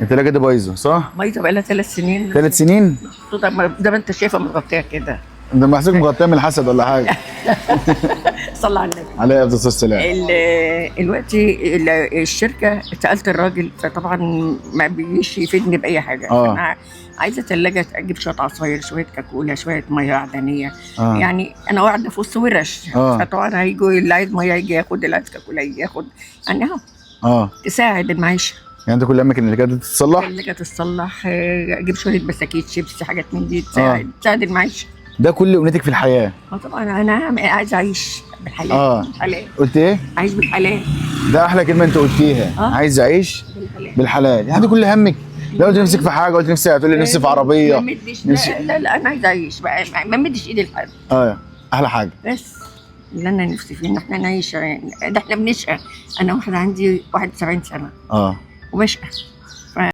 التلاجة دي بايظة صح؟ بايظه بقى لها 3 سنين. 3 سنين؟ زي ما انت شايفه متغطيه كده. ده محسوك مغطية من الحسد ولا حاجة. صلى على النبي. عليه افضل الصلاة والسلام. دلوقتي الشركه سالت الراجل، فطبعا ما بيجيش يفيدني باي حاجه. انا عايزه ثلاجه اجيب شويه عصاير، شويه كاكولا، شويه ميه عدنيه. يعني انا قاعده في وسط ورش. فطبعا هيجوا اللي عايز ميه يجي ياخد، اللي عايز كاكولا يجي ياخد، يعني تساعد المعيشه. يعني انت كل همك ان الثلاجة تتصلح؟ الثلاجه تتصلح، اجيب شويه بساكيت شيبسي، حاجات من دي تساعد المعيشه. ده كل امنيتك في الحياه؟ طبعا انا عايزه اعيش بالحلال. بالحلال. قلت ايه؟ عايش بالحلال. ده احلى كلمه انت قلتيها. عايز اعيش بالحلال. يعني كل همك. لو قلت نفسك في حاجه، قلت نفسي، هتقول لي نفسي في عربيه. ما مدش. لا انا عايزه اعيش بقى، ما مدش ايدي لحد. احلى حاجه بس اللي انا نفسي فيه ان احنا نعيش. ده احنا بنشقى. انا واحده عندي 71 سنه وبشقى.